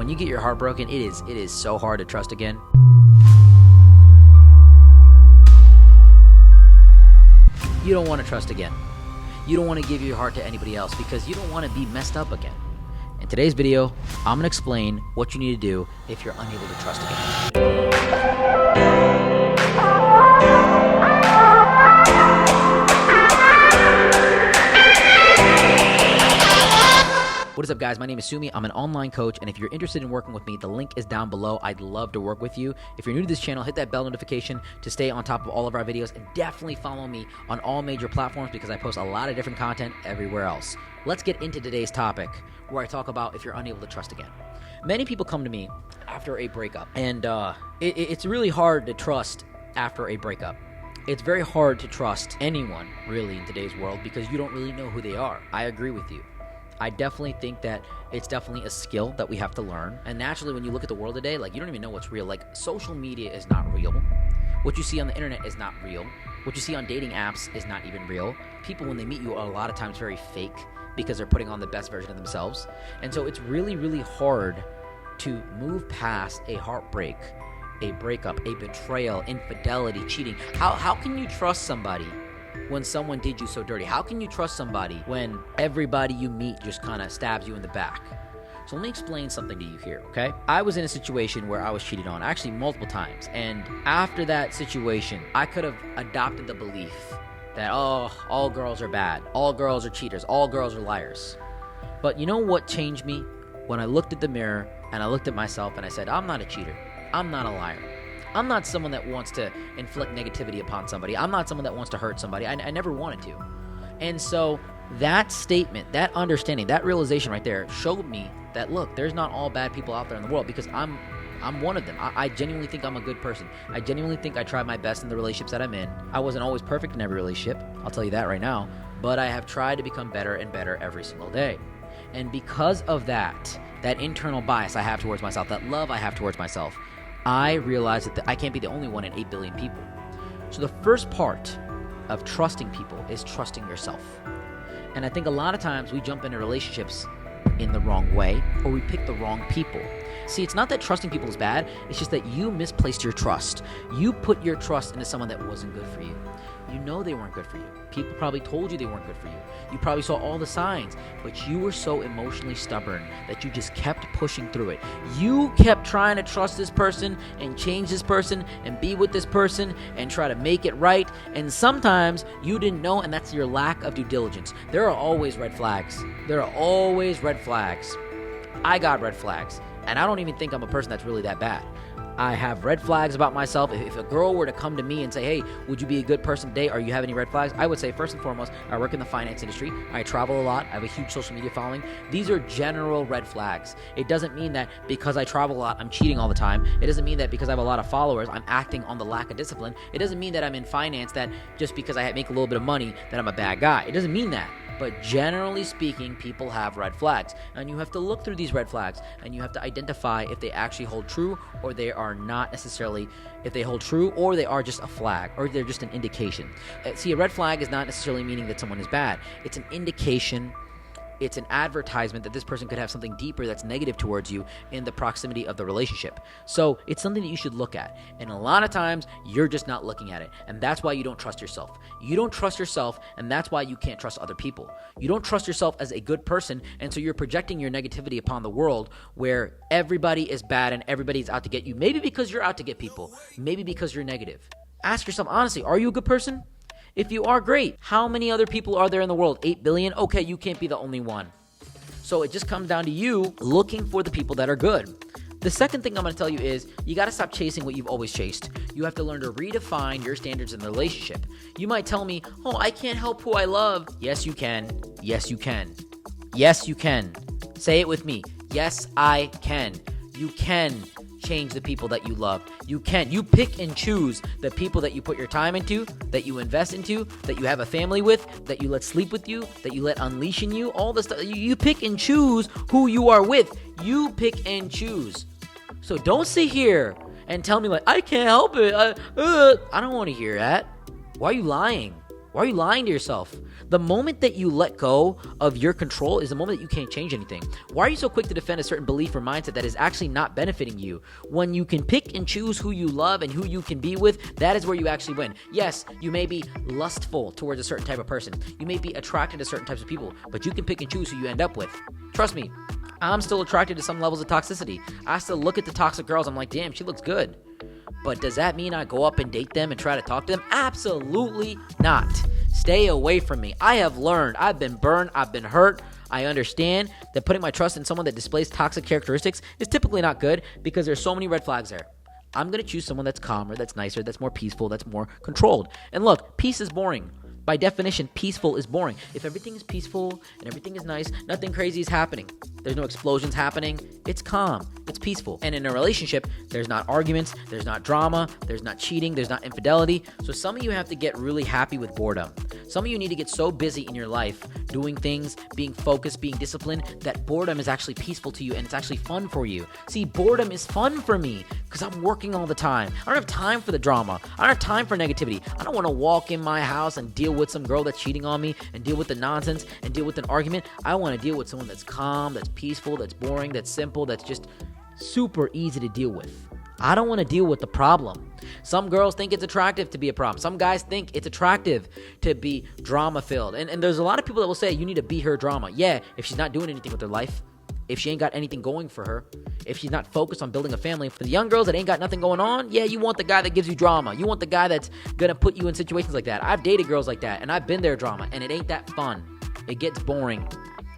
when you get your heart broken, it is so hard to trust again. You don't want to trust again. You don't want to give your heart to anybody else because you don't want to be messed up again. In today's video, I'm going to explain what you need to do if you're unable to trust again. What is up, guys? My name is Sumi. I'm an online coach, and if you're interested in working with me, the link is down below. I'd love to work with you. If you're new to this channel, hit that bell notification to stay on top of all of our videos, and definitely follow me on all major platforms because I post a lot of different content everywhere else. Let's get into today's topic, where I talk about if you're unable to trust again. Many people come to me after a breakup, and it's really hard to trust after a breakup. It's very hard to trust anyone, really, in today's world because you don't really know who they are. I agree with you. I definitely think that it's definitely a skill that we have to learn. And naturally, when you look at the world today, like, you don't even know what's real. Like, social media is not real. What you see on the internet is not real. What you see on dating apps is not even real. People, when they meet you, are a lot of times very fake because they're putting on the best version of themselves. And so it's really, really hard to move past a heartbreak, a breakup, a betrayal, infidelity, cheating. How can you trust somebody when someone did you so dirty? How can you trust somebody when everybody you meet just kind of stabs you in the back? So let me explain something to you here, okay? I was in a situation where I was cheated on, actually multiple times. And after that situation, I could have adopted the belief that, oh, all girls are bad. All girls are cheaters. All girls are liars. But you know what changed me? When I looked at the mirror and I looked at myself and I said, I'm not a cheater. I'm not a liar. I'm not someone that wants to inflict negativity upon somebody. I'm not someone that wants to hurt somebody. I never wanted to. And so that statement, that understanding, that realization right there showed me that, look, there's not all bad people out there in the world because I'm one of them. I genuinely think I'm a good person. I genuinely think I tried my best in the relationships that I'm in. I wasn't always perfect in every relationship. I'll tell you that right now. But I have tried to become better and better every single day. And because of that internal bias I have towards myself, that love I have towards myself, I realized that I can't be the only one in 8 billion people. So the first part of trusting people is trusting yourself. And I think a lot of times we jump into relationships in the wrong way, or we pick the wrong people. See, it's not that trusting people is bad, it's just that you misplaced your trust. You put your trust into someone that wasn't good for you. You know they weren't good for you. People probably told you they weren't good for you. You probably saw all the signs, but you were so emotionally stubborn that you just kept pushing through it. You kept trying to trust this person and change this person and be with this person and try to make it right. And sometimes you didn't know, and that's your lack of due diligence. There are always red flags. There are always red flags. I got red flags, and I don't even think I'm a person that's really that bad. I have red flags about myself. If a girl were to come to me and say, hey, would you be a good person today? Or you have any red flags? I would say, first and foremost, I work in the finance industry. I travel a lot. I have a huge social media following. These are general red flags. It doesn't mean that because I travel a lot, I'm cheating all the time. It doesn't mean that because I have a lot of followers, I'm acting on the lack of discipline. It doesn't mean that I'm in finance, that just because I make a little bit of money, that I'm a bad guy. It doesn't mean that. But generally speaking, people have red flags. And you have to look through these red flags, and you have to identify if they actually hold true, or they are not necessarily, if they hold true, or they are just a flag, or they're just an indication. See, a red flag is not necessarily meaning that someone is bad. It's an indication. It's an advertisement that this person could have something deeper that's negative towards you in the proximity of the relationship. So it's something that you should look at. And a lot of times, you're just not looking at it. And that's why you don't trust yourself. You don't trust yourself, and that's why you can't trust other people. You don't trust yourself as a good person, and so you're projecting your negativity upon the world where everybody is bad and everybody's out to get you. Maybe because you're out to get people. Maybe because you're negative. Ask yourself honestly, are you a good person? If you are, great. How many other people are there in the world? 8 billion? Okay, you can't be the only one. So it just comes down to you looking for the people that are good. The second thing I'm going to tell you is you got to stop chasing what you've always chased. You have to learn to redefine your standards in the relationship. You might tell me, oh, I can't help who I love. Yes, you can. Yes, you can. Yes, you can. Say it with me. Yes, I can. You can change the people that you love. You can. You pick and choose the people that you put your time into, that you invest into, that you have a family with, that you let sleep with you, that you let unleash in you, all the stuff. You pick and choose who you are with. You pick and choose. So don't sit here and tell me like, I can't help it. I don't want to hear that. Why are you lying? Why are you lying to yourself? The moment that you let go of your control is the moment that you can't change anything. Why are you so quick to defend a certain belief or mindset that is actually not benefiting you? When you can pick and choose who you love and who you can be with, that is where you actually win. Yes, you may be lustful towards a certain type of person. You may be attracted to certain types of people, but you can pick and choose who you end up with. Trust me, I'm still attracted to some levels of toxicity. I still look at the toxic girls, I'm like, damn, she looks good. But does that mean I go up and date them and try to talk to them? Absolutely not. Stay away from me. I have learned. I've been burned. I've been hurt. I understand that putting my trust in someone that displays toxic characteristics is typically not good because there's so many red flags there. I'm going to choose someone that's calmer, that's nicer, that's more peaceful, that's more controlled. And look, peace is boring. By definition, peaceful is boring. If everything is peaceful and everything is nice, nothing crazy is happening. There's no explosions happening. It's calm. It's peaceful. And in a relationship, there's not arguments, there's not drama, there's not cheating, there's not infidelity. So some of you have to get really happy with boredom. Some of you need to get so busy in your life, doing things, being focused, being disciplined, that boredom is actually peaceful to you and it's actually fun for you. See, boredom is fun for me because I'm working all the time. I don't have time for the drama. I don't have time for negativity. I don't want to walk in my house and deal with some girl that's cheating on me and deal with the nonsense and deal with an argument. I want to deal with someone that's calm, that's peaceful, that's boring, that's simple, that's just super easy to deal with. I don't want to deal with the problem. Some girls think it's attractive to be a problem. Some guys think it's attractive to be drama-filled. And there's a lot of people that will say, you need to be her drama. Yeah, if she's not doing anything with her life, if she ain't got anything going for her, if she's not focused on building a family. For the young girls that ain't got nothing going on, yeah, you want the guy that gives you drama. You want the guy that's gonna put you in situations like that. I've dated girls like that, and I've been their drama, and it ain't that fun. It gets boring.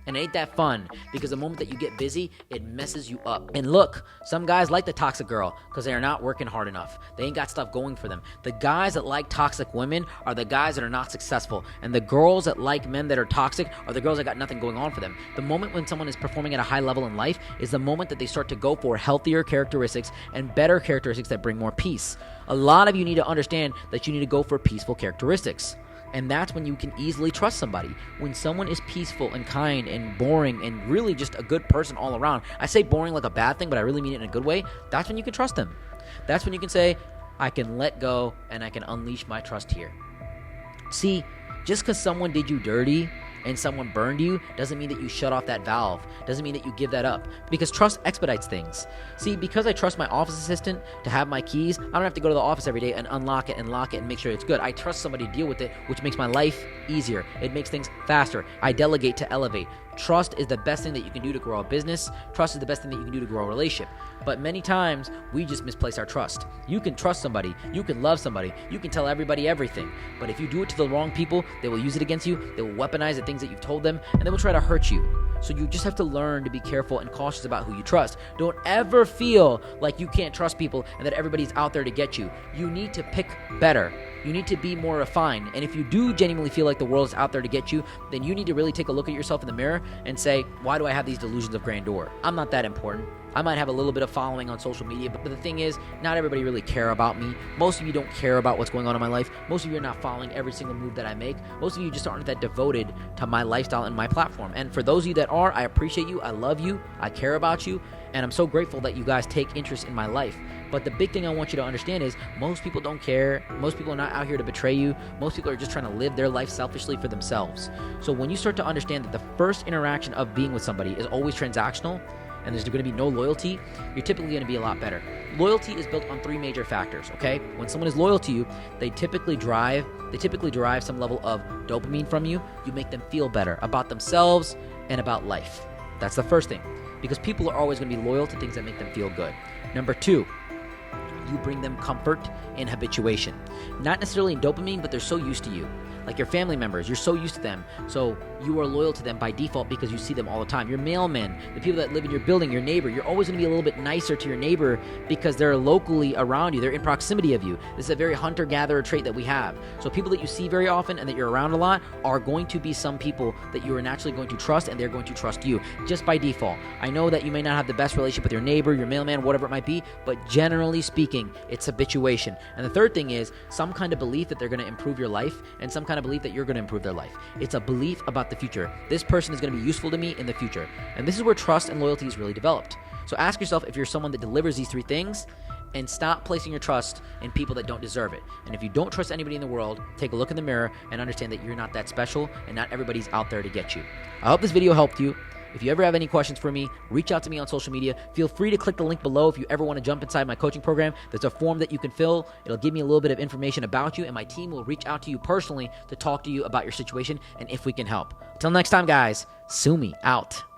And it ain't that fun because the moment that you get busy, it messes you up. And look, some guys like the toxic girl because they are not working hard enough. They ain't got stuff going for them. The guys that like toxic women are the guys that are not successful. And the girls that like men that are toxic are the girls that got nothing going on for them. The moment when someone is performing at a high level in life is the moment that they start to go for healthier characteristics and better characteristics that bring more peace. A lot of you need to understand that you need to go for peaceful characteristics. And that's when you can easily trust somebody. When someone is peaceful and kind and boring and really just a good person all around. I say boring like a bad thing, but I really mean it in a good way. That's when you can trust them. That's when you can say, I can let go and I can unleash my trust here. See, just because someone did you dirty and someone burned you doesn't mean that you shut off that valve. Doesn't mean that you give that up. Because trust expedites things. See, because I trust my office assistant to have my keys, I don't have to go to the office every day and unlock it and lock it and make sure it's good. I trust somebody to deal with it, which makes my life easier. It makes things faster. I delegate to elevate. Trust is the best thing that you can do to grow a business. Trust is the best thing that you can do to grow a relationship. But many times, we just misplace our trust. You can trust somebody. You can love somebody. You can tell everybody everything. But if you do it to the wrong people, they will use it against you. They will weaponize the things that you've told them, and they will try to hurt you. So you just have to learn to be careful and cautious about who you trust. Don't ever feel like you can't trust people and that everybody's out there to get you. You need to pick better. You need to be more refined. And if you do genuinely feel like the world is out there to get you, then you need to really take a look at yourself in the mirror and say, why do I have these delusions of grandeur? I'm not that important. I might have a little bit of following on social media, but the thing is, not everybody really care about me. Most of you don't care about what's going on in my life. Most of you are not following every single move that I make. Most of you just aren't that devoted to my lifestyle and my platform. And for those of you that are, I appreciate you. I love you. I care about you. And I'm so grateful that you guys take interest in my life. But the big thing I want you to understand is most people don't care. Most people are not out here to betray you. Most people are just trying to live their life selfishly for themselves. So when you start to understand that the first interaction of being with somebody is always transactional, and there's going to be no loyalty, you're typically going to be a lot better. Loyalty is built on three major factors, okay? When someone is loyal to you, they typically derive some level of dopamine from you. You make them feel better about themselves and about life. That's the first thing. Because people are always going to be loyal to things that make them feel good. Number two, you bring them comfort and habituation. Not necessarily in dopamine, but they're so used to you. Like your family members, you're so used to them. So you are loyal to them by default because you see them all the time. Your mailmen, the people that live in your building, your neighbor, you're always going to be a little bit nicer to your neighbor because they're locally around you. They're in proximity of you. This is a very hunter-gatherer trait that we have. So people that you see very often and that you're around a lot are going to be some people that you are naturally going to trust, and they're going to trust you just by default. I know that you may not have the best relationship with your neighbor, your mailman, whatever it might be, but generally speaking, it's habituation. And the third thing is some kind of belief that they're going to improve your life and some kind of belief that you're going to improve their life. It's a belief about the future. This person is going to be useful to me in the future. And this is where trust and loyalty is really developed. So ask yourself if you're someone that delivers these three things, and stop placing your trust in people that don't deserve it. And if you don't trust anybody in the world, take a look in the mirror and understand that you're not that special and not everybody's out there to get you. I hope this video helped you. If you ever have any questions for me, reach out to me on social media. Feel free to click the link below if you ever want to jump inside my coaching program. There's a form that you can fill. It'll give me a little bit of information about you, and my team will reach out to you personally to talk to you about your situation and if we can help. Until next time, guys, Sumi out.